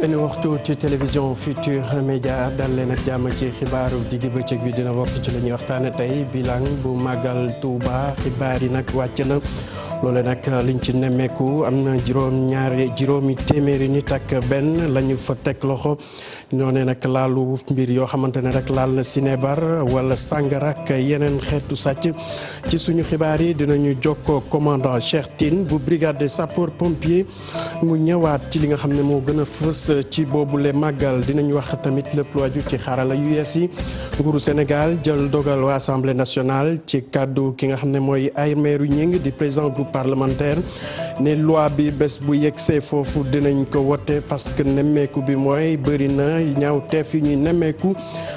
benn waxtu ci télévision Futur Média dal leen ak jàmm ci xibaaru digg bëccëg bi dina bokk ci la ñuy waxtaane tey bilan bu màggal Touba xibaar yi nag wàcc na loole nag liñ ci nemmeeku am na juróomi téeméeri nit ak benn la ñu fa teg loxo ñoo ne nag laalu mbir yoo xamante ne rek laal na sinébar wala sàngara ak yeneen xeetu sàcc ci suñu xibaar yi dinañu jokkoo commandant Cheikh Tine bu brigade des sapeurs pompiers mu ñëwaat ci li nga xam ne moo gën a fës ci boobule màggal dinañ wax tamit lépp lu aju ci xarala yu yees yi nguuru Sénégal jël dogal waa assemblée nationale ci kàddu ki nga xam ne mooy Aymérou Gningue di président groupe parlementaire ne loi bi bés bu yegsee foofu dinañ ko wote parce que nemmeeku bi mooy bëri na ñaawteef yu ñuy nemmeeku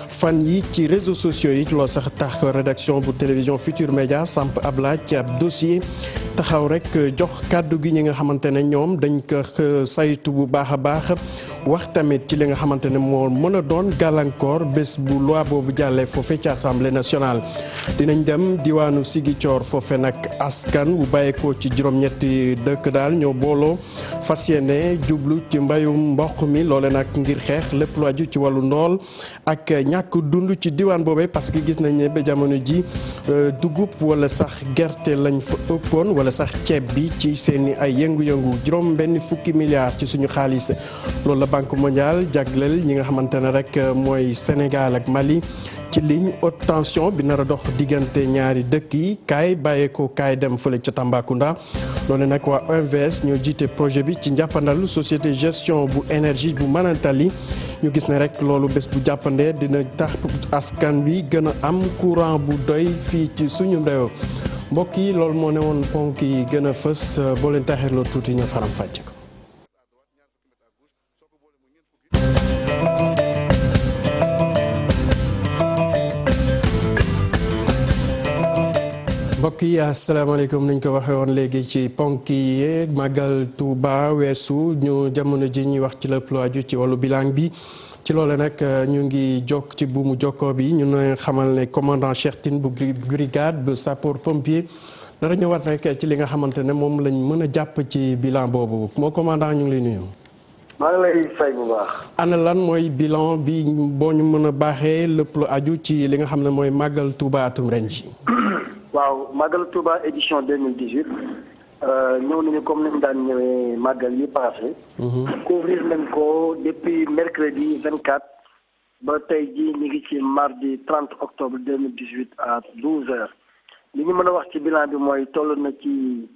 fan yi ci réseaux sociaux yi loo sax tax rédaction bu télévision Futur Média samp ab laaj ci ab dossier taxaw rek jox kàddu gi ñi nga xamante ne ñoom dañ ko saytu bu baax a baax wax tamit ci li nga xamante ne moo mën a doon gàllankoor bés bu loi boobu jàllee foofe ci assemblée nationale. dinañ dem diwaanu Ziguinchor foofe nag askan bu bàyyeekoo ci juróom-ñetti dëkk daal ñoo booloo fas yéene jublu ci mbayum mboq mi loole nag ngir xeex lépp lu aju ci wàllu ndool ak ñàkk dund ci diwaan boobee parce que gis nañ ne ba jamono ji dugub wala sax gerte lañ fa ëppoon wala sax ceeb bi ci seeni ay yëngu-yëngu juróom benn fukki milliards ci suñu xaalis loolu la Banque mondiale jagleel ñi nga xamante ne rek mooy Sénégal ak Mali ci ligne haute tension bi nar a dox diggante ñaari dëkk yi kaay bàyyeekoo kaay dem fële ca Tambacounda loolu nag waa OMVS ñoo jiite projet bi ci njàppandal société gestion bu énergie bu Manantali ñu gis ne rek loolu bés bu jàppandee dina tax askan wi gën a am courant bu doy fii ci suñu réew mbokk yi loolu moo ne woon ponk yi gën a fës boo leen taxirloo tuuti ñu faram fàcce ko. mbokk yi asalaamaaleykum niñ ko waxee woon léegi ci ponk yi màggal Touba weesu ñu jamono ji ñuy wax ci lépp lu aju ci wàllu bilan bi ci loole nag ñu ngi jokk ci buumu jokkoo bi ñu ne xamal ne commandant Cheikh Tine bu brigade bu sapeur pompier dara ñëwaat rek ci li nga xamante ne moom lañ mën a jàpp ci bilan boobu moo commandant ñu ngi lay nuyu. maa ngi lay fay bu baax. ana lan mooy bilan bi boo ñu mën a baaxee lépp lu aju ci li nga xam ne mooy màggal Touba atum ren ji. waaw màggal Touba édition 2018 ñëw nañu comme nañu daan ñëwee màggal yi passé couvrir nañ ko depuis mercredi 24 ba tey jii ñu ngi ci mardi 30 octobre 2018 à 12h li ñu mën a wax ci bilan bi mooy toll na ci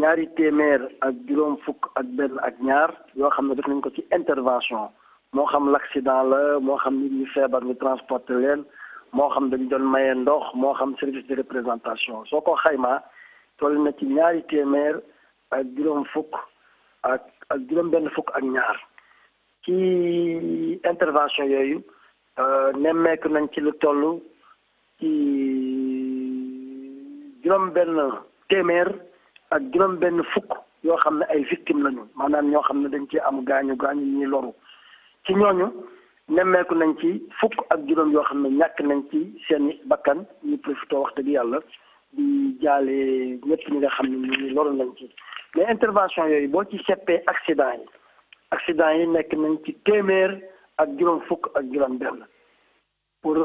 ñaari téeméer ak juróom fukk ak benn ak ñaar yoo xam ne def nañ ko ci intervention moo xam l'accident la moo xam nit ñi feebar ñu transporté leen moo xam dañu doon maye ndox moo xam service de représentation soo ko xaymaa toll na ci ñaari téeméer ak juróom fukk ak juróom benn fukk ak ñaar ci intervention yooyu nemmeeku nañ ci lu toll ci juróom benn téeméer ak juróom benn fukk yoo xam ne ay victimes lañu maanaam ñoo xam ne dañ ci am gaañu ñuy loru ci ñooñu nemmeeku nañ ci fukk ak juróom yoo xam ne ñàkk nañ ci seen bakkan ñu profité wax dëgg yàlla di jaale ñëpp ñi nga xam ne ñu loru nañ ci mais intervention yooyu boo ci seppee accident yi nekk nañ ci téeméer ak juróom fukk ak juróom benn pour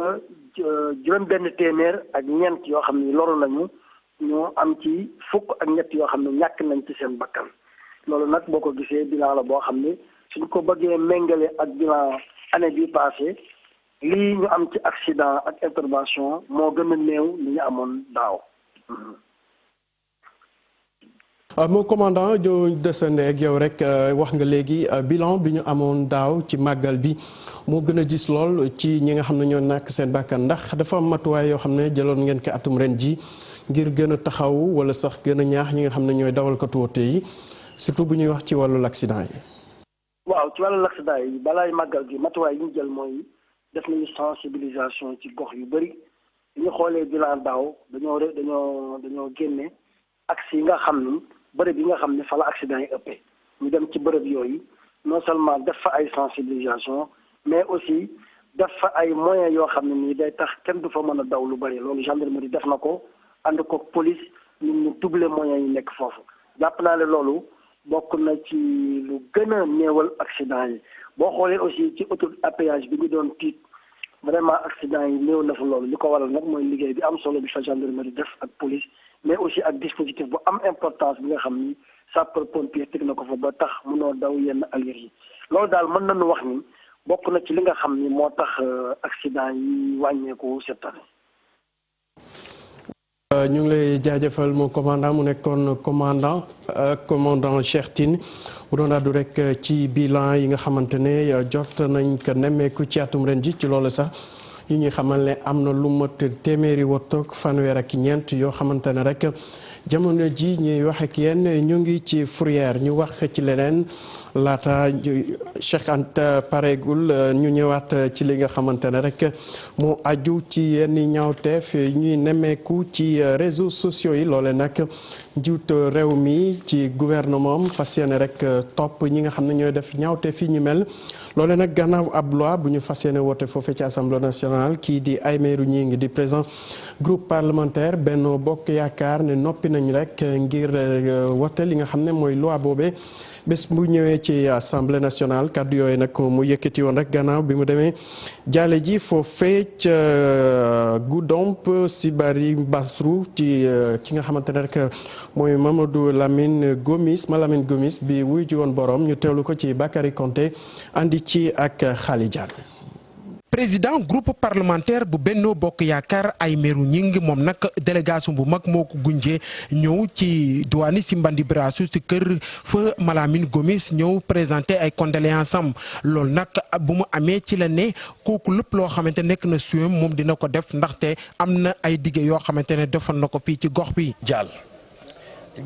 juróom benn téeméer ak ñeent yoo xam ne loru nañu ñu am ci fukk ak ñett yoo xam ne ñàkk nañ ci seen bakkan loolu nag boo ko gisee bilan la boo xam ne suñ ko bëggee méngale ak bilan année bi passé lii ñu am ci accident ak intervention moo gën a néew li ñu amoon daaw. moo commandant ñu desande ak yow rek wax nga léegi bilan bi ñu amoon daaw ci màggal bi moo gën a gis lool ci ñi nga xam ne ñoo nàkk seen bàkkan ndax dafa am matuwaay yoo xam ne jëloon ngeen ko atum ren ji ngir gën a taxaw wala sax gën a ñaax ñi nga xam ne ñooy dawalkatu woto yi surtout bu ñuy wax ci wàllu accident yi. waaw ci wàllu accident yi balaay màggal gi matuwaay yi ñu jël mooy def nañu sensibilisation ci gox yu bëri bi ñu xoolee bilan daaw dañoo génne axe yi nga xam ni bërëb yi nga xam ne fa la accident yi ëppee ñu dem ci bërëb yooyu non seulement def fa ay sensibilisation mais aussi def fa ay moyens yoo xam ne nii day tax kenn du fa mën a daw lu bëri loolu gendarmerie def na ko ànd ko police ñun ñu doubler moyens yi nekk foofu jàpp naa ne loolu bokk na ci lu gën a néewal accident yi boo xoolee aussi ci autoroute à péage bi ñu doon tiit vraiment accident yi néew na fa loolu li ko waral nag mooy liggéey bi am solo bi fa gendarmerie def ak police mais aussi ak dispositif bu am importance bi nga xam ni sapeur pompier teg na ko fa ba tax mënoo daw yenn allure yi loolu daal mën nañu wax ni bokk na ci li nga xam ni moo tax accident yi wàññeeku cette année. ñu ngi lay jaajëfal mu commandant mu nekkoon commandant Cheikh Tine bu doon àddu rek ci bilan yi nga xamante ne jot nañ ko nemmeeku ci atum ren ji ci loolu sax ñu ñuy xamal ne am na lu mat téeméeri wotoog fanweer ak ñeent yoo xamante ne rek jamono ji ñuy wax ak yéen ñu ngi ci fourrière ñu wax ci leneen laata Cheikh Anta pareegul ñu ñëwaat ci li nga xamante ne rek moo aju ci yenn ñaawteef ñuy nemmeeku ci réseaux sociaux yi loole nag njiitu réew mi ci gouvernement fas yéene rek topp ñi nga xam ne ñooy def ñaawteef yi ñu mel loole nag gannaaw ab loi bu ñu fas yéene woote foofee ci assemblée nationale kii di Aymérou Gningue di président groupe parlementaire Benno Bokk Yaakaar ne noppi nañ rek ngir wote li nga xam ne mooy loi boobee bés bu ñëwee ci assemblée nationale kaddu yooyu nag mu yëkkati woon rek gannaaw bi mu demee jaale ji foofee ca Goudomp Sibari Bassrou ci ki nga xamante ne rek mooy Mamadou Lamine Gomis bi wuy ji woon borom ñu teewlu ko ci Bakary Konté andi ci ak Khali Diagne. président groupe parlementaire bu Benno Bokk Yaakaar Aymérou Gningue moom nag délégation bu mag moo ko gunjee ñëw ci diwaani Simbandi Birassou si kër fa Malamine Gomis ñëw présenté ay condoléances am loolu nag bu mu amee ci la ne kooku lépp loo xamante nekk na suyam moom dina ko def ndaxte am na ay dige yoo xamante ne defoon na ko fii ci gox bi.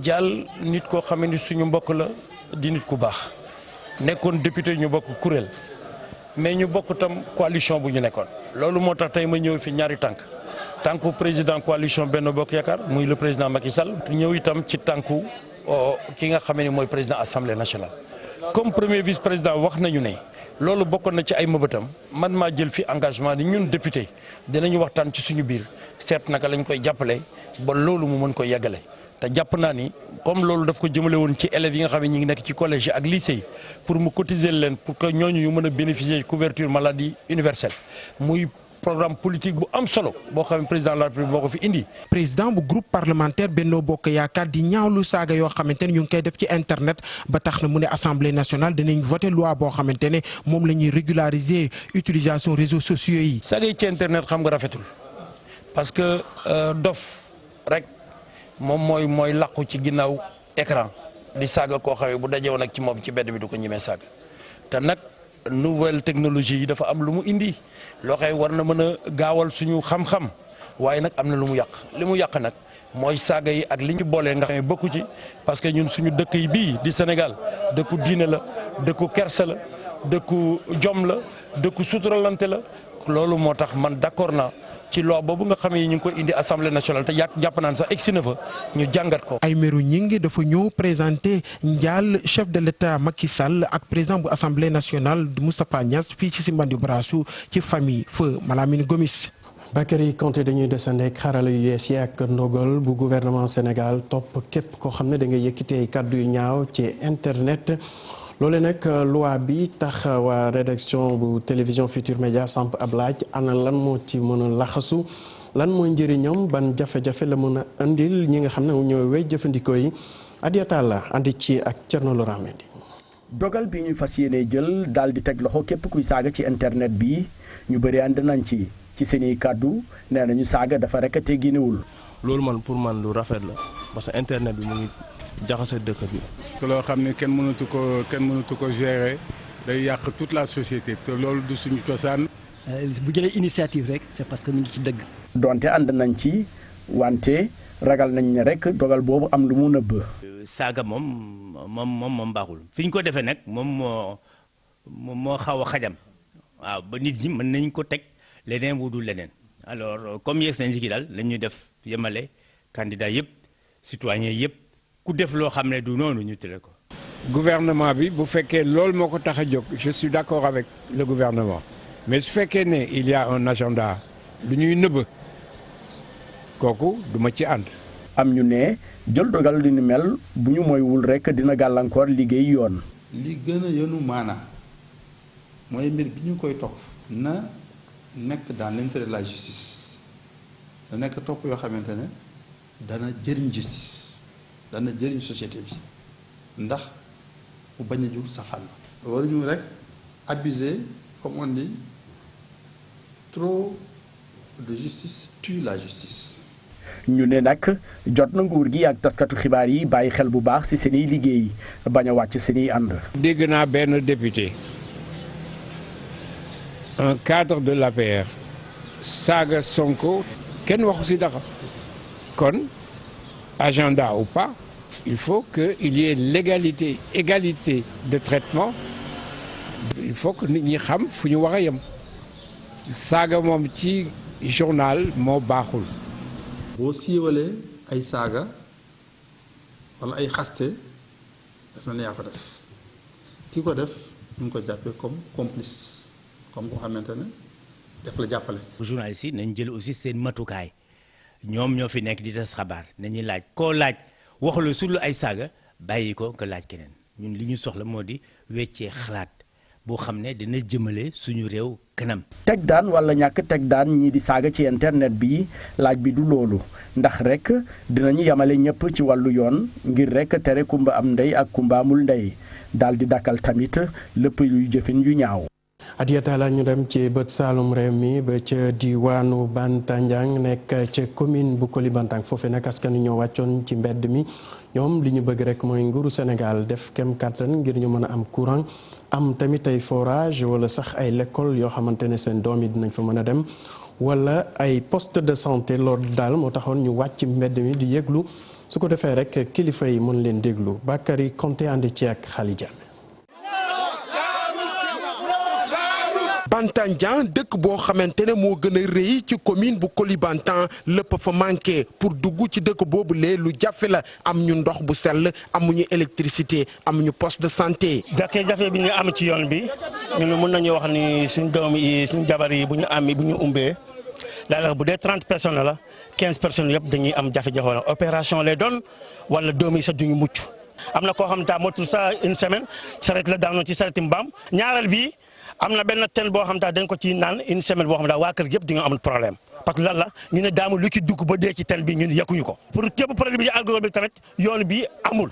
Dial nit koo xam ne suñu mbokk la di nit ku baax nekkoon député ñu bokk kuréel. mais ñu bokk tam coalition bu ñu nekkoon loolu moo tax tey ma ñëw fi ñaari tànku président coalition Benno Bokk Yaakaar muy le président Macky Sall ñëw itam ci tànku ki nga xam ne mooy président assemblée nationale. comme premier vice président wax nañu ne loolu bokkoon na ci ay mëbëtam man maa jël fi engagement ni ñun député dinañu waxtaan ci suñu biir seet naka lañ koy jàppale ba loolu mu mën koy yeggale. te jàpp naa ni comme loolu daf ko jëmale woon ci élèves yi nga xam ne ñi ngi nekk ci collège ak lycée pour mu cotiser leen pour que ñooñu ñu mën a bénéficier couverture maladie universelle muy programme politique bu am solo boo xam ne président de la République moo ko fi indi. président bu groupe parlementaire Benno Bokk Yaakaar di ñaawlu saaga yoo xamante ne ñu ngi koy def ci internet ba tax na mu ne assemblée nationale dinañ voté loi boo xamante ne moom la ñuy régulariser utilisation réseaux sociaux yi. saaga yi ci internet xam nga rafetul parce que dof rek. moom mooy làqu ci ginnaaw écran di saaga koo xamee bu dajewoon ak ci moom ci mbedd mi du ko ñemee saaga te nag nouvelle technologie yi dafa am lu mu indi loo xam war na mën a gaawal suñu xam-xam waaye nag am na lu mu yàq li mu yàq nag mooy saaga yi ak li ñu boolee nga xam ne bokku ci parce que ñun suñu dëkk yi bii di Sénégal dëkku diine la dëkku kersa la dëkku jom la dëkku suturalante la loolu moo tax man d'accord naa ci loi boobu nga xam ne ñu ngi koy indi assemblée nationale te jàpp naan sax egsi na fa ñu jàngat ko. Aymérou Gningue dafa ñëw présenté njaal chef de l'État Macky Sall ak président bu assemblée nationale Moustapha Niasse fii ci Simbandi Birassou ci famille feu Malamine Gomis. Bakary Konté dañuy desandi ak xarala yu yees yi ak ndogal bu gouvernement Sénégal topp képp koo xam ne da nga yëkkati ay kàddu yu ñaaw ci internet. loole nag loi bi tax waa rédaction bu télévision Futur Média samp ab laaj ana lan moo ci mën a laxasu lan mooy njëriñam ban jafe-jafe la mën a indil ñi nga xam ne ñooy wéy jëfandikoo yi Adiata la andi ci ak Thierno Laurent Mendy. dogal bi ñu fas yéene jël daal di teg loxo képp kuy saaga ci internet bi ñu bëri ànd nañ ci seeni kàddu nee nañu saaga dafa rek a tegginewul. loolu man pour man lu rafet la parce que internet bi mu ngi jaxase dëkk bi. loo xam ne kenn mënatu ko gérer day yàq toute la société te loolu du suñu cosaan. bu jëlee initiative rek c'est parce que mu ngi ci dëgg. donte ànd nañ ci wante ragal nañ ne rek dogal boobu am lu mu nëbb. saaga moom baaxul fi ñu ko defee nag moom moo xaw a xajam waaw ba nit ñi mën nañ ko teg leneen wu dul leneen alors comme yeeg seen jikki daal la ñuy def yemale candidat yëpp citoyen yëpp. ku def loo xam ne du noonu ñu tere ko. gouvernement bi bu fekkee loolu moo ko tax a jóg je suis d'accord avec le gouvernement mais su fekkee ne il y a un agenda lu ñuy nëbb kooku du ma ci ànd. am ñu ne jël dogal li ni mel bu ñu moywul rekk dina gàllankoor liggéey yoon. li gën a yenu maanaa mooy mbir bi ñu koy topp na nekk dans l'intérêt de la justice da nekk topp yoo xamante ne dana jëriñ justice dana jëriñ société bi ndax bu bañ a jur safaan waruñu rek abuser comme on dit trop de justice tue la justice. ñu ne nag jot na nguur gi ak taskatu xibaar yi bàyyi xel bu baax ci seeni liggéey bañ a wàcc seeni ànd. dégg naa benn député un cadre de l'APR saaga Sonko kenn waxu ci dara kon agenda ou pas il faut que il y ait l'égalité égalité de traitement il faut que nit ñi xam fu ñu war a yem saaga moom ci journal moo baaxul. boo siiwalee ay saaga wala ay xaste daf na ne yaa ko def ki ko def ñu ngi ko jàppee comme complice comme ko xamante ne def la jàppale. journalistes yi nañ jël aussi seen matukaay ñoom ñoo fi nekk di tas xabaar nañuy laaj koo laaj waxula sul ay saaga bàyyi ko nga laaj keneen ñun li ñu soxla moo di weccee xalaat boo xam ne dina jëmale suñu réew kanam. teg daan wala ñàkk teg daan ñii di saaga ci internet bi laaj bi du loolu ndax rek dinañu yamale ñëpp ci wàllu yoon ngir rek tere kumba am ndey ak kumba amul ndey daal di dakkal tamit lépp luy jëfin yu ñaaw. Adiata la ñu dem ci bët Saalum réew mi ba ca diwaanu Bantandiang nekk ca commune bu Koulibantang foofee nag askan wi ñoo wàccoon ci mbedd mi ñoom li ñu bëgg rek mooy nguuru Sénégal def kem kattan ngir ñu mën a am courant am tamit ay forage wala sax ay l'école yoo xamante ne seen doom yi dinañ fa mën a dem wala ay poste de santé loolu daal moo taxoon ñu wàcc mbedd mi di yëglu su ko defee rek kilifa yi mën leen déglu Bakary Konté ànd ci ak Khali Diame. Bantandiang dëkk boo xamante ne moo gën a rëy ci commune bu Koulibantang lépp fa manqué pour dugg ci dëkk boobu lee lu jafe la am ñu ndox bu sell amuñu électricité amuñu poste de santé. jafe-jafe bi ñu am ci yoon bi ñun mën nañu wax ni suñ doom yi suñ jabar yi bu ñu umbee daanaka bu dee 30 personnes la 15 personnes yëpp dañuy am jafe-jafe wala opération lay doon wala doom yi sax duñu mucc am na koo xam ne motul sa une semaine saret la daanoo ci sareti mbaam ñaareel bi. am na benn ten boo xam ne dañ ko ci naan une semaine boo xam ne waa kër yëpp di nga am problème parce que lan la ñu ne daamu lu ci dugg ba dee ci ten bi ñun yekkuñu ko. pour képp produit bi ci alcool bi tamit yoon bi amul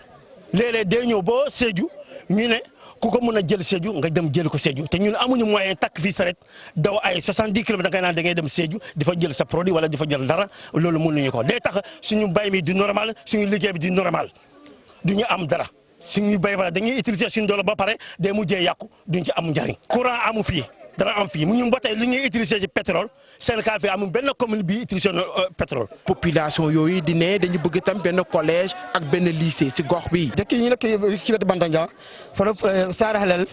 léeg-léeg day ñëw boo Sédhiou ñu ne ku ko mën a jël Sédhiou nga dem jël ko Sédhiou te ñun amuñu moyen takk fii saret daw ay 70 kilomètres da ngay naan da ngay dem Sédhiou di fa jël sa produit wala di fa jël dara loolu mënuñu ko day tax suñu mbay mi du normal suñu liggéey bi du normal du ñu am dara. suñu béy ba dañuy utiliser suñu doole ba pare day mujjee yàqu duñ ci am njariñ courant amu fii dara am fii mu ñu ba tey li ñuy utiliser ci pétrole Sénégal fii amul benn commune bi utiliser pétrole. population yooyu di ne dañu bëgg tam benn collège ak benn lycée ci gox bi. dëkk yi ñu nekk ci wetu Bantandiang fa la Saare Halel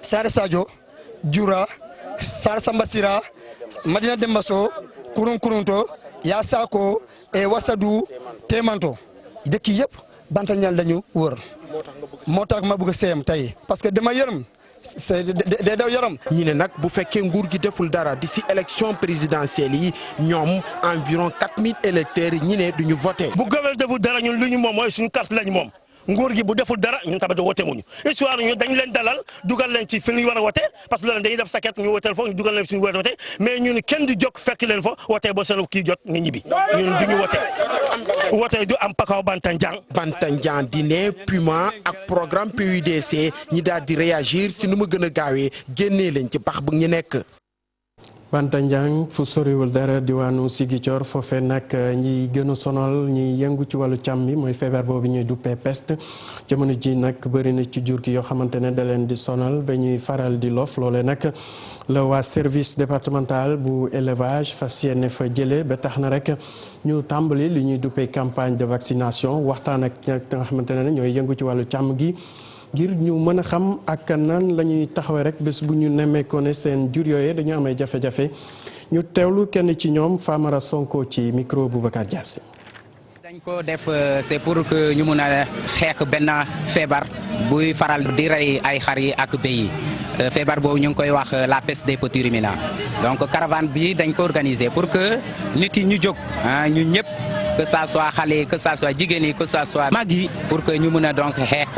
Saare Sadio Dioura Saare Samba Sira Madina Dembaso Kurunto Yaasako Wassadou Témanto dëkk yëpp Bantandiang lañu wër. moo tax ma bëgg a seeyam tey parce que dama yërëm day daw yaram. ñi ne nag bu fekkee nguur gi deful dara di ci élection présidentielle yi ñoom environ 4000 électeurs ñi ne duñu voté. bu gouvernement deful dara ñun lu ñu moom mooy suñu carte lañ moom nguur gi bu deful dara ñun tamit wote muñu histoire ñu dañ leen dalal dugal leen ci fi ñu war a wote parce que loolu dañuy def saket ñu woteel foofu ñu dugal leen fi ñu war a wote mais ñun kenn du jóg fekk leen fa wote ba seen kii jot nga ñibbi ñun du ñu wote du am Pakaaw Bantandiang. Bantandiang di ne Puma ak programme PUDC ñi daal di réagir si nu mu gën a gaawee génnee leen ci bax bu ñu nekk. Bantandiang fu soriwul dara diwaanu Ziguinchor foofee nag ñi gën a sonal ñi yëngu ci wàllu càmm mi mooy feebar boobu ñuy duppee peste jamono ji nag bëri na ci jur gi yoo xamante ne da leen di sonal ba ñuy faral di lof loole nag la waa service départemental bu élevage fas yéene fa jëlee ba tax na rek ñu tàmbali li ñuy duppee campagne de vaccination waxtaan ak ña nga xamante ne ñooy yëngu ci wàllu càmm gi. ngir ñu mën a xam ak nan la ñuy taxawee rek bés bu ñu nemmeekoo ne seen jur yooyee dañu am ay jafe-jafe ñu teewlu kenn ci ñoom Famara Sonko ci micro Boubacar Dias. dañ ko def c'est pour que ñu mun a xeex benn feebar buy faral di rey ay xar yi ak béy yi feebar boobu ñu ngi koy wax la peste des petits ruminants donc caravane bi dañ ko organiser pour que nit yi ñu jóg ñu ñëpp que ça soit xale que ça soit jigéen yi que ça soit mag yi pour que ñu mën a donc xeex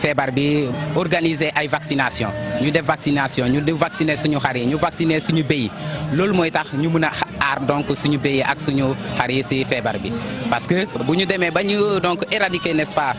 feebar bi organiser ay vaccination ñu def vaccination ñu di vacciner suñu xar yi ñu vacciner suñu béy loolu mooy tax ñu mën a aar donc suñu béy ak suñu xar yi si feebar bi parce que bu ñu demee ba ñu donc éradiquer n'est-ce pas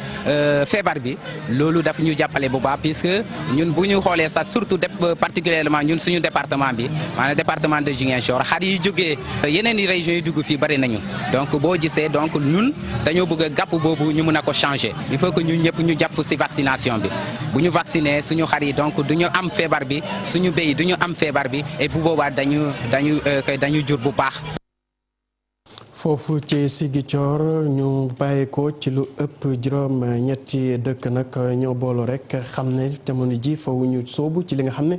feebar bi loolu daf ñu jàppale bu baax puisque ñun bu ñu xoolee sax surtout particulièrement ñun suñu département bi maanaam département de Ziguinchor xar yi jógee yeneen i régions yi dugg fii bari nañu donc boo gisee donc ñun dañoo bëgg a gàpp boobu ñu mën a ko changer il faut que ñun ñëpp ñu jàpp ci vaccination bi bu ñu vacciner suñu xar yi donc du ñu am feebar bi suñu béy du ñu am feebar bi et bu boobaa dañu jur bu baax. foofu ci Ziguinchor ñu bàyyi ko ci lu ëpp juróom ñetti dëkk nag ñoo boolu rek xam ne jamono ji fawu ñu soobu ci li nga xam ne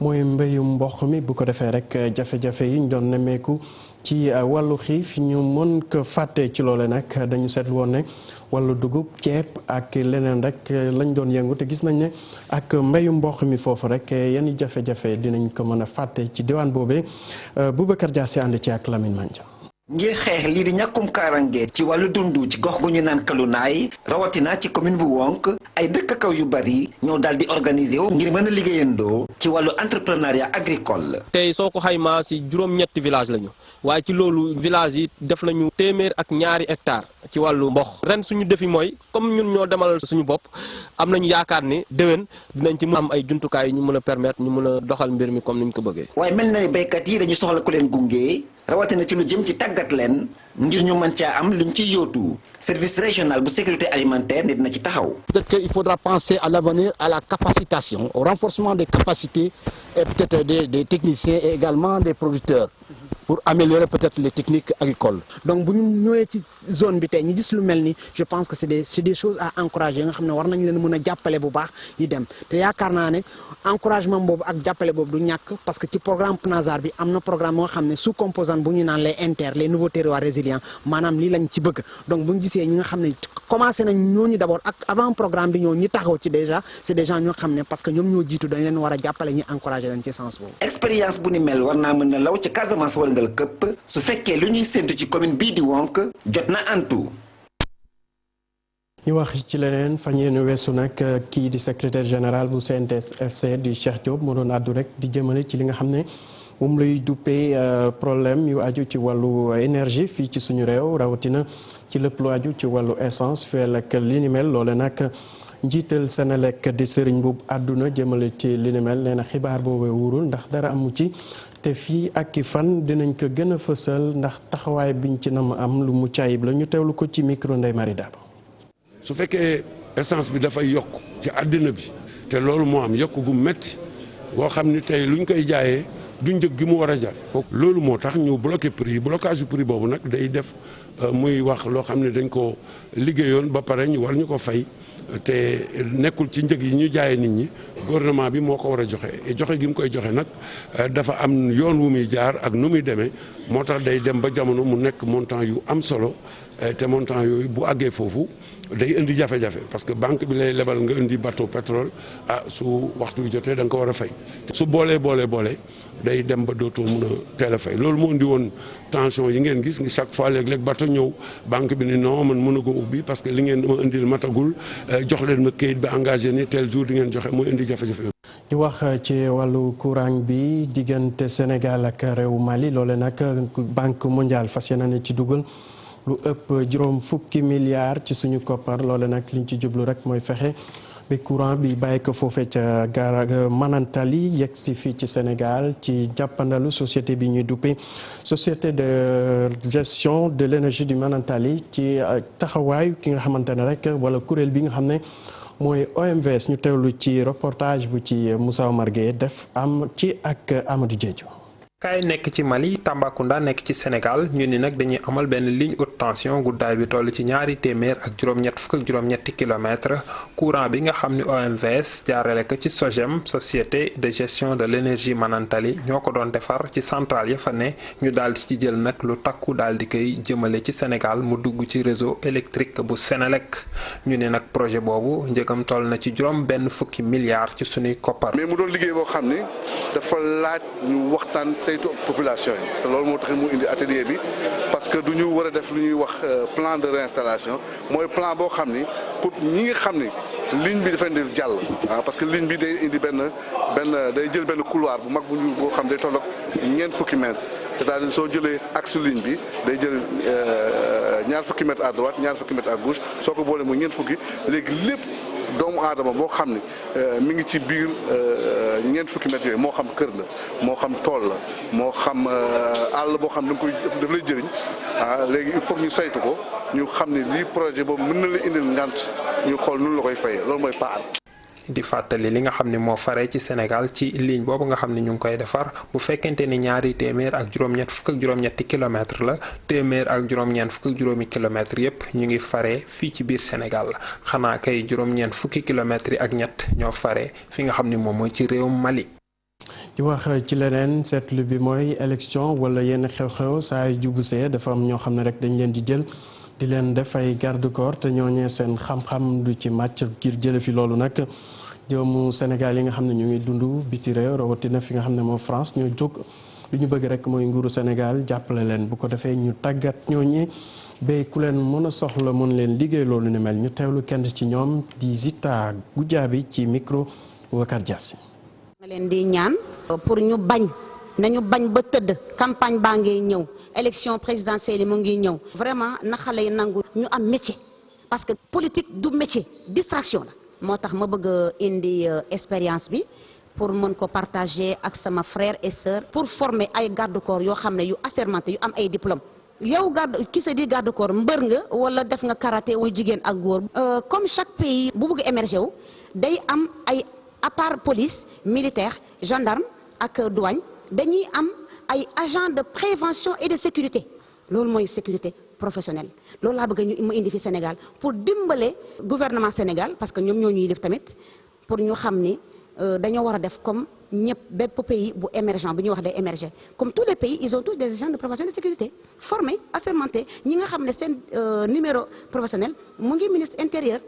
mooy mbéyum mboq mi bu ko defee rek jafe-jafe yi ñu doon nemmeeku ci wàllu xiif ñu mën ko fàtte ci loole nag dañu seetlu woon ne wàllu dugub ceeb ak leneen rek lañ doon yëngu te gis nañ ne ak mbéyum mboq mi foofu rek yenn jafe-jafe dinañ ko mën a fàtte ci diwaan boobee Boubacar Diassi ànd ci ak Lamine Mandia. ngir xeex lii di ñàkkum kaaraange ci wàllu dundu ci gox gu ñu naan Kalunaay rawatina ci commune bu Wonk ay dëkk kaw yu bari ñoo daal di organiser wu ngir mën a liggéeyandoo ci wàllu entrepreneuriat agricole. tey soo ko xaymaa si juróom-ñetti village lañu waaye ci loolu village yi def nañu 102 hectares ci wàllu mboq ren suñu defi mooy comme ñun ñoo demal suñu bopp am nañu yaakaar ne déwén dinañ ci am ay jumtukaay yu ñu mën a permettre ñu mën a doxal mbir mi comme ni ñu ko bëggee. waaye mel na ne béykat yi dañu soxla ku leen gunge rawatina ci lu jëm ci tàggat leen ngir ñu mën caa am luñ ciy yóotu service régional bu sécurité alimentaire ne dina ci taxaw. Peut-être qu'il faudra penser à l'avenir à la capacitation, au renforcement des capacités et peut-être des techniciens et également des producteurs pour améliorer peut-être les techniques agricoles. Donc bu ñu ñëwee ci zone bi tey ñu gis lu mel ni je pense que c'est des choses à encourager nga xam ne war nañ leen mën a jàppale bu baax yi dem te yaakaar naa ne encouragement boobu ak jàppale boobu du ñàkk parce que ci programme PNASAR bi am na programme moo xam ne sous composante bu ñu naan les les nouveaux terroirs résilients maanaam lii lañ ci bëgg donc bu ñu gisee ñi nga xam ne commencé nañ ñooñu d'abord ak avant programme bi ñoo ñi taxaw ci déjà c'est des gens ñoo xam ne parce que ñoom ñoo jiitu dañ leen war a jàppale ñu encourager leen ci sens boobu. expérience bu ni mel war naa mën na law ci Casamance wërngal këpp su fekkee lu ñuy séntu ci commune bii di Wonk jot na antu. ñu wax ci leneen fan yéen weesu nag kii di secrétaire général bu CNTS/FC di Cheikh Diop moo doon àddu rek di jëmale ci li nga xam ne moom lay duppee problème yu aju ci wàllu énergie fii ci suñu réew rawatina ci lépp lu aju ci wàllu essence fuel ak li ni mel loole nag njiital Senelec di Serigne Mboup àdduna jëmale ci li ni mel nee na xibaar boobu wóorul ndax dara amu ci te fii ak i fan dinañ ko gën a fësal ndax taxawaay biñ ci nam am lu mucc ayib la ñu teewlu ko ci micro Ndeye Marie Dabo. su fekkee essence bi dafay yokk ci àddina bi te loolu moo am yokk gu métti boo xam ni tey luñ koy jaayee du njëg gi mu war a jar. loolu moo tax ñu bloqué prix blocage prix boobu nag day def muy wax loo xam ne dañ ko liggéeyoon ba pare ñu war ñu ko fay te nekkul ci njëg yi ñu jaayee nit ñi gouvernement bi moo ko war a joxe et joxe gi mu koy joxe nag dafa am yoon wu muy jaar ak nu muy demee moo tax day dem ba jamono mu nekk montant yu am solo te montant yooyu bu àggee foofu day indi jafe-jafe parce que banque bi lay lebal nga indi bateau pétrole su waxtu wi jotee da nga ko war a fay su boolee day dem ba dootoo mun a teel a fay loolu moo indi woon tension yi ngeen gis chaque fois léeg-léeg bateau ñëw banque bi ni non man mën a ko ubbi parce que li ngeen ma indil matagul jox leen ma kayit ba engagé ni tel jour di ngeen joxe mooy indi jafe-jafe. ñu wax ci wàllu courant bi diggante Sénégal ak réew Mali loole nag banque mondiale fas yéene na ci dugal lu ëpp juróom fukki milliards ci suñu koppar loole nag liñ ci jublu rek mooy fexe bi courant bi bàyyi ko foofee ca gaara Manantali yegg si fii ci Sénégal ci jàppandalu société bi ñuy duppee société de gestion de l'énergie du Manantali ci taxawaayu ki nga xamante ne rek wala kuréel bi nga xam ne mooy OMVS ñu teewlu ci reportage bu ci Moussa Omar Gueye def am ci ak Amadou Diédhiou. kaay nekk ci Mali Tambacounda nekk ci Sénégal ñu ni nag dañuy amal benn ligne haute tension guddaay bi toll ci 200 kilomètres courant bi nga xam ni OMVS jaarale ko ci SOGEM société de gestion de l'énergie Manantali ñoo ko doon defar ci centrale ya fa ne ñu daal di ci jël nag lu takku daal di koy jëmale ci Sénégal mu dugg ci réseau électrique bu Sénélec ñu ne nag projet boobu njëgam toll na ci $50 milliards ci sunuy koppar. mais mu doon liggéey boo xam ni dafa laaj ñu waxtaan saytu population yi te loolu moo tax mu indi atelier bi parce que du ñu war a def lu ñuy wax plan de réinstallation mooy plan boo xam ni pour ñi nga xam ni ligne bi dafa indi jàll parce que ligne bi day indi day jël benn couloir bu mag boo xam day toll ak ñeent fukki mètres c'est-à-dire soo jëlee axe ligne bi day jël ñaar fukki mètres à droite ñaar fukki mètres à gauche soo ko boolee mu ñeent fukki léegi lépp doomu aadama boo xam ni mi ngi ci biir ñeent fukki mètres yooyu moo xam kër la moo xam tool la moo xam àll boo xam da nga koy daf lay jëriñ léegi il faut ñu saytu ko ñu xam ni lii projet boobu mën na la indil ngant ñu xool nu la koy fayee loolu mooy paar. di fàttali li nga xam ne moo faree ci Sénégal ci ligne boobu nga xam ne ñu ngi koy defar bu fekkente ni ñaari téeméer ak juróom-ñett fukk ak juróom-ñetti kilomètres la téeméer ak juróom-ñeent fukk ak juróomi kilomètres yépp ñu ngi faree fii ci biir Sénégal xanaa kay juróom-ñeent fukki kilomètres yi ak ñett ñoo faree fi nga xam ne moom mooy ci réewum Mali. ci wax ci leneen seetlu bi mooy élection wala yenn xew-xew saa yu jubusee dafa am ñoo xam ne rek dañ leen di jël di leen def ay garde corps te ñooñee seen xam-xam du ci màcc ngir jële fi loolu nag doomu Sénégal yi nga xam ne ñu ngi dund biti réew rawatina fi nga xam ne moo France ñoo jóg lu ñu bëgg rek mooy nguuru Sénégal jàppale leen bu ko defee ñu tàggat ñooñee ba ku leen mën a soxla mën leen liggéey loolu ni mel ñu teewlu kenn ci ñoom di Zita Goudiaby ci micro Wakar Diassi. ma leen di ñaan pour nañu bañ ba tëdd campagne baa ngi ñëw élection présidentielle yi mu ngi ñëw vraiment na xale yi nangu ñu am métier parce que politique du métier distraction la moo tax ma bëgg indi expérience bi pour mën ko partager ak sama frère et sœur pour former ay garde corps yoo xam ne yu assermenté yu am ay diplôme yow ki sa di garde corps mbër nga wala def nga karaté wu jigéen ak góor comme chaque pays bu bëgg émerger wu day am ay à part police militaire gendarme ak douane dañuy am ay agents de prévention et de sécurité loolu mooy sécurité professionnelle loolu laa bëgg ñu indi fi Sénégal pour dimbale gouvernement Sénégal parce que ñoom ñoo ñuy def tamit pour ñu xam ni dañoo war a def comme ñëpp bépp pays bu émergent bu ñuy wax day émerger comme tous les pays ils ont tous des agents de prévention et de sécurité formés assermentés ñi nga xam ne seen numéro professionnel mu ngi ministre intérieur.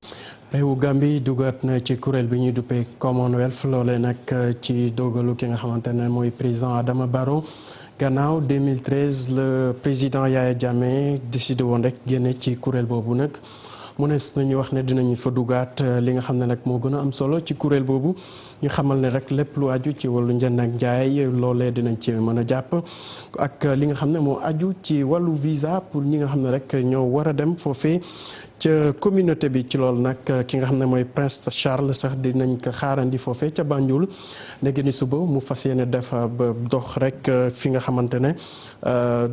réewu Gambie dugaat na ci kuréel bi ñuy duppee Commonwealth loolee nag ci dogalu ki nga xamante ne mooy président Adama Barrow gannaaw 2013 le président Yaya Jammeh décidé woon rek génne ci kuréel boobu nag mu ne nañu wax ne dinañu fa dugaat li nga xam ne nag moo gën a am solo ci kuréel boobu ñu xamal ne rek lépp lu aju ci wàllu njënd ak njaay loolee dinañ ci mën a jàpp ak li nga xam ne moo aju ci wàllu visa pour ñi nga xam ne rek ñoo war a dem foofee ca communauté bi ci loolu nag ki nga xam ne mooy Prince Charles sax dinañ ko xaarandi foofee ca Banjul léegi ni suba mu fas yéene def ba dox rek fi nga xamante ne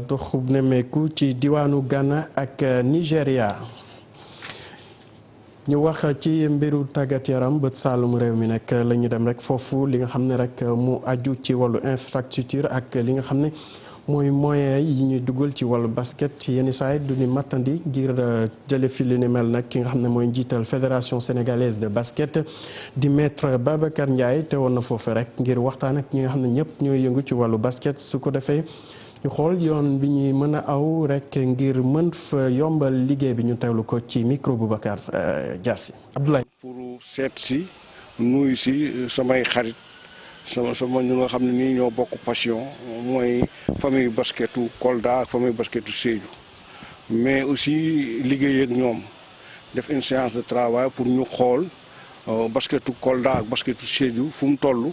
doxu nemmeeku ci diwaanu Ghana ak Nigéria. ñu wax ci mbiru tàggat yaram bët saalum réew mi nag la ñu dem rek foofu li nga xam ne rek mu aju ci wàllu infrastructure ak li nga xam ne mooy moyens yi ñuy dugal ci wàllu basket yenn saa yi du ñu mattandi ngir jële fi li ni mel nag ki nga xam ne mooy njiital fédération sénégalaise de basket di maître Babacar Ndiaye te woon na foofu rek ngir waxtaan ak ñi nga xam ne ñëpp ñooy yëngu ci wàllu basket su ko defee ñu xool yoon bi ñuy mën a aw rek ngir mën fa yombal liggéey bi ñu teewlu ko ci micro Boubacar Diassi Abdoulaye. pour seet si nuyu si samay xarit sama ñu nga xam ne nii ñoo bokk passion mooy famille basketu Kolda ak famille basketu Sédhiou mais aussi liggéey ak ñoom def une séance de travail pour ñu xool basketu Kolda ak basketu Sédhiou fu mu toll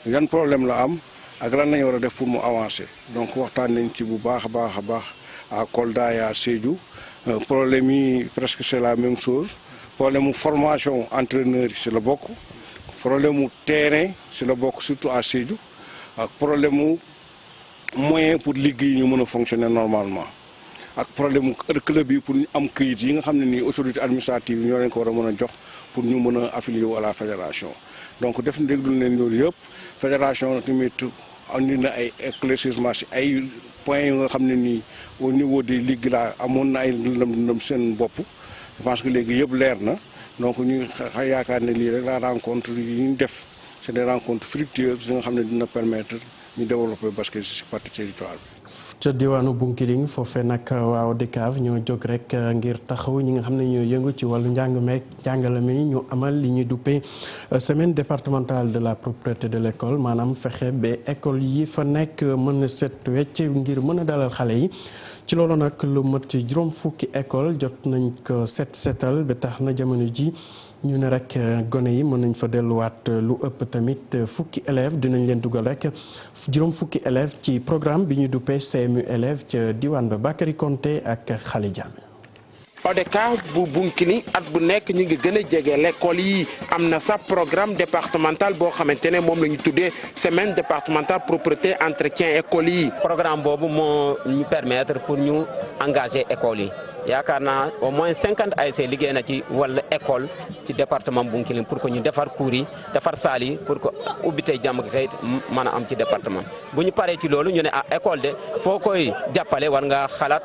yan problème la am. ak lan lañu war a def pour mu avancer donc waxtaan nañ ci bu baax a baax à Kolda et à Sédhiou problème yi presque c'est la même chose problème mu formation entraîneur yi ci la bokk problème mu terrain ci la bokk surtout à Sédhiou ak problème mu moyen pour liggéey ñu mën a fonctionner normalement ak problème mu club yi pour ñu am këyit yi nga xam ne nii autorité administrative yi ñoo leen ko war a mën a jox pour ñu mën a affilier wu à la fédération donc def déglu leen loolu yëpp fédération tamit andi na ay éclaircissement si ay points yu nga xam ne nii au niveau des ligues là amoon na ay lëndëm seen bopp je pense que léegi yëpp leer na donc ñu yaakaar ne lii rek la rencontre yi ñu def c'est des rencontres fructueuses yi nga xam ne dina permettre ñu développer basket ci partie territoire bi. ca diwaanu Bunkiling foofee nag waa ODCAV ñoo jóg rek ngir taxaw ñi nga xam ne ñoo yëngu ci wàllu njàng meek njàngale mi ñu amal li ñuy duppee semaine départementale de la propreté de l'école maanaam fexe ba école yi fa nekk mën a set wecc ngir mën a dalal xale yi ci loolu nag lu mat ci juróom fukki école jot nañ ko setal ba tax na jamono ji ñu ne rek gone yi mën nañ fa delluwaat lu ëpp tamit fukki élèves dinañ leen dugal rek juróom fukki élèves ci programme bi ñu duppee CMU élèves ca diwaan ba Bakary Konté ak Khali Diame. ODCAV bu Bunkiling at bu nekk ñu ngi gën a jege l'école yi am na sax programme départemental boo xamante ne moom la ñu tuddee semaine départementale propreté entretien école yi. programme boobu moo ñu permettre pour ñu engager école yi. yaakaar naa au moins 50 ASC liggéey na ci wàllu école ci département Bunkiling pour que ñu defar cours yi defar saal yi pour que ubbi tey jàmm tey mën a am ci département bu ñu paree ci loolu ñu ne école de foo koy jàppale war nga xalaat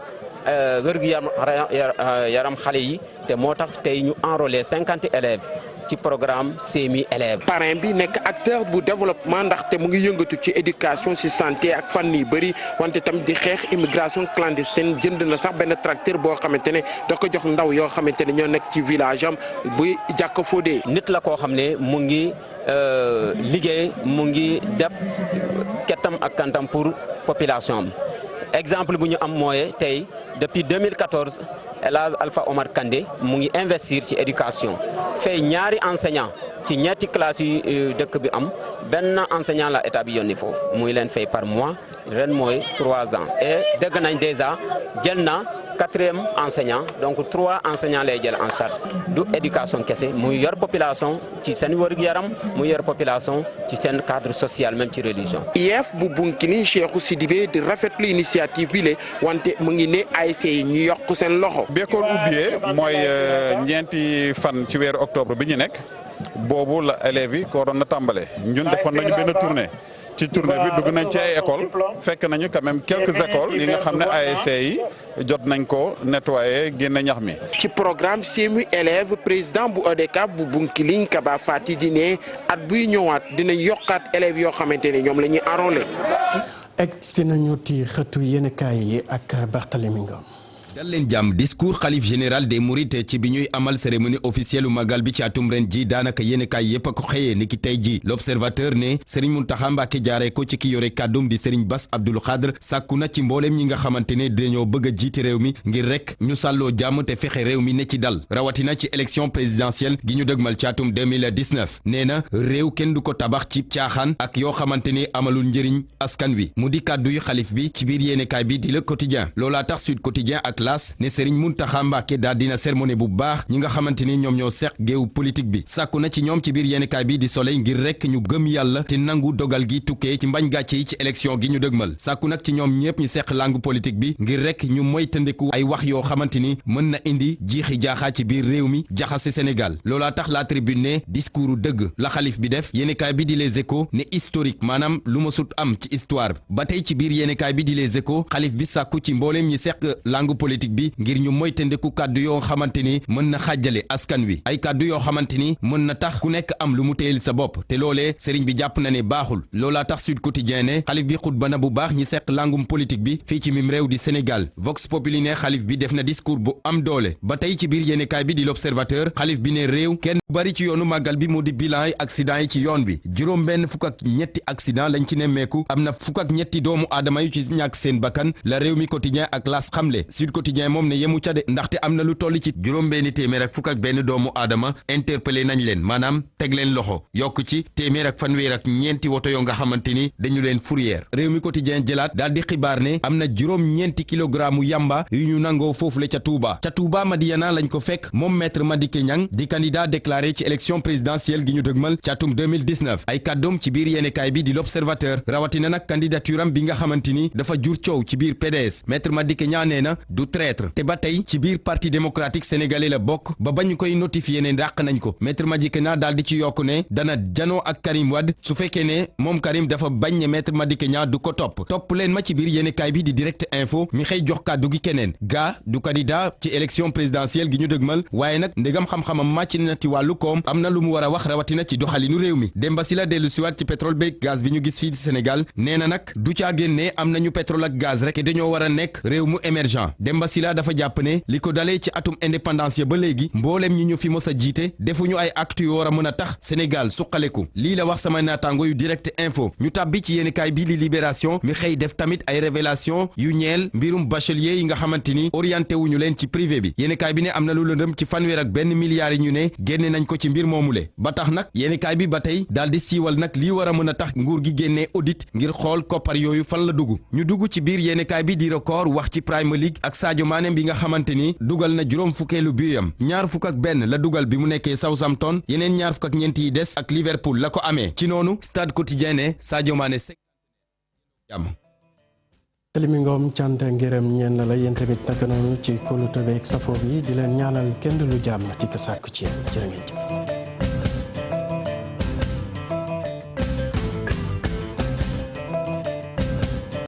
wér-gu-yaram xale yi te moo tax tey ñu enrôler 50 élèves ci programme CMU élèves. parrain bi nekk acteur bu développement ndaxte mu ngi yëngatu ci éducation ci santé ak fànn yu bëri wante tamit di xeex immigration clandestine jënd na sax benn tracteur boo xamante ne da ko jox ndaw yoo xamante ne ñoo nekk ci village am buy jàkk Fodé. nit la koo xam ne mu ngi liggéey mu ngi def kettam ak kantam pour population am exemple bu ñu am mooy tey depuis 2014 El Hadj Alpha Omar Kandé mu ngi investir ci éducation fay ñaari enseignant ci ñetti classe yu dëkk bi am benn enseignant la état bi yónni foofu muy leen fay par mois ren mooy 3 ans et dégg nañ déjà jël na 4e enseignant donc 3 enseignants lay jël en charge du éducation kese muy yor population ci seen wér-gu-yaram muy yor population ci seen cadre social même ci religion. IEF bu Bunkiling Cheikhou Sidibé di rafetlu initiative bi le wante mu ngi ne ASC yi ñu yokk seen loxo. bi école ubbee mooy ñeenti fan ci weeru octobre bi ñu nekk boobu la élèves yi ko waroon na tàmbale ñun defoon nañu benn tournée. ci tournée bi dugg nañ ci ay école fekk nañu quand même quelques écoles yi nga xam ne ASC yi jot nañ ko nettoyer génne ñax mi. ci programme CMU élèves président bu ODCAV bu Bunkiling Kaba Fati di ne at buy ñëwaat dinañ yokkaat élèves yoo xamante ne ñoom la ñuy enrôler. egg si nañu ti xëtu yéenekaay yi ak Barthélémy Ngom. dal leen jàmm discours xalif général des mourides ci bi ñuy amal cérémonie officielle u magal bi ci atum ren ji daanaka yéenekaay yépp a ko xëyee ni ki tey ji l'observateur ne Serigne Mountakha Mbacké jaaree ko ci ki yore kàddum di Serigne Bass Abdoul Khadre sàkku na ci mbooleem ñi nga xamante ne dañoo bëgg a jiite réew mi ngir rek ñu sàlloo jàmm te fexe réew mi ne ci dal rawatina ci élection présidentielle gi ñu dëgmal ci atum 2019 nee na réew kenn du ko tabax ci caaxaan ak yoo xamante ne amalul njëriñ askan wi mu di kàddu yu xalif bi ci biir yéenekaay bi di Le Quotidien loolaa tax Sud Quotidien ak L'As ne Serigne Mountakha Mbacké daal dina sermoné bu baax ñi nga xamante ni ñoom ñoo seq géew politique bi sàkku na ci ñoom ci biir yéenekaay bi di Soleil ngir rek ñu gëm yàlla te nangu dogal gi tukkee ci mbañ gàcce yi ci élection gi ñu dëgmal sàkku nag ci ñoom ñëpp ñu seq langue politique bi ngir rek ñu moytandiku ay wax yoo xamante ni mën na indi jiixi jaaxaa ci biir réew mi jaxase Sénégal loolaa tax La Tribune ne discours dëgg la xalif bi def yéenekaay bi di Les Échos ne historique maanaam lu ma sut am ci histoire ba tey ci biir yéenekaay bi di Les Échos xalif bi sàkku ci mbooleem ñi seq langue politique bi ngir ñu moytandiku kàddu yoo xamante ni mën na xàjjale askan wi ay kàddu yoo xamante ni mën na tax ku nekk am lu mu téyel sa bopp te loolee sëriñ bi jàpp na ne baaxul loolaa tax Sud Quotidien ne xalif bi xutba na bu baax ñi seq langum politique bi fii ci mim réew di Sénégal Vox Populi ne xalif bi def na discours bu am doole ba tey ci biir yéenekaay bi di L'Observateur xalif bi ne réew kenn bari ci yoonu màggal bi mu di bilan yi accident yi ci yoon bi juróom benn fukk ak ñetti accident lañ ci nemmeeku am na fukk ak ñetti doomu aadama yu ci ñàkk seen bakkan la réew mi quotidien ak L'As xamle Sud Quotidien moom ne yemu ca de ndaxte am na lu toll ci juróom benn téeméer ak fukk ak benn doomu aadama interpellé nañ leen maanaam teg leen loxo yokk ci téeméer ak fanweer ak ñeenti woto yoo nga xamante ni dañu leen fourrière réew mi quotidien jëlaat daal di xibaar ne am na juróom ñeenti kilogramme yamba yu ñu nangoo foofu la ca Touba Madiana lañ ko fekk moom maître Madické Niang di candidat déclaré ci élection présidentielle gi ñu dëgmal ci atum 2019 ay kàddoom ci biir yéenekaay bi di L'Observateur rawatina nag candidature am bi nga xamante ni dafa jur coow ci biir PDS maître Madické Niang nee na du traître te ba tey ci biir parti démocratique sénégalais la bokk ba bañu koy notifié ne dàq nañ ko maître Madické Niang daal di ci yokku ne dana janoo ak Karim Wade su fekkee ne moom Karim dafa bañ ne maître Madické Niang du ko topp leen ma ci biir yéenekaay bi di direct info mi xëy jox kàddu gi keneen gaa du candidat ci élection présidentielle gi ñu dëgmal waaye nag ndegam xam-xamam màcc na ci wàllu koom am na lu mu war a wax rawatina ci doxalinu réew mi Demba Sylla dellu siwaat ci pétrole beeg gaz bi ñu gis fii ci Sénégal nee na nag du caa génne am nañu pétrole ak gaz rek te dañoo war a nekk réew mu émergent Demba Sylla dafa jàpp ne li ko dalee ci atum indépendance ya ba léegi mbooleem ñi ñu fi mos a jiite defuñu ay actes yu war a mën a tax Sénégal suqaleku lii la wax sama naataango yu direct info ñu tàbbi ci yéenekaay bi li libération mi xëy def tamit ay révélation yu ñeel mbirum bachelier yi nga xamante ni orienté wuñu leen ci privé bi yéenekaay bi ne am na lu lëndëm ci fanweer ak benn milliards yi ñu ne génne nañ ko ci mbir moomule ba tax nag yéenekaay bi ba tey daal di siiwal nag lii war a mën a tax nguur gi génnee audit ngir xool koppar yooyu fan la dugg ñu dugg ci biir yéenekaay bi di record wax ci Premier League ak Sadio Mané bi nga xamante ni dugal na juróom fukkeelu biyam ñaar fukk ak benn la dugal bi mu nekkee Southampton yeneen ñaar fukk ak ñeent yi des ak Liverpool la ko amee ci noonu Stade Quotidien ne Sadio Mané jàmm Elimi Ngom cant ngërëm ñeen la yéen tamit naka noonu ci kóolute beeg safo bi di leen ñaanal kenn lu jàmm ti ko sàkku ci yéen jërë ngeen jëf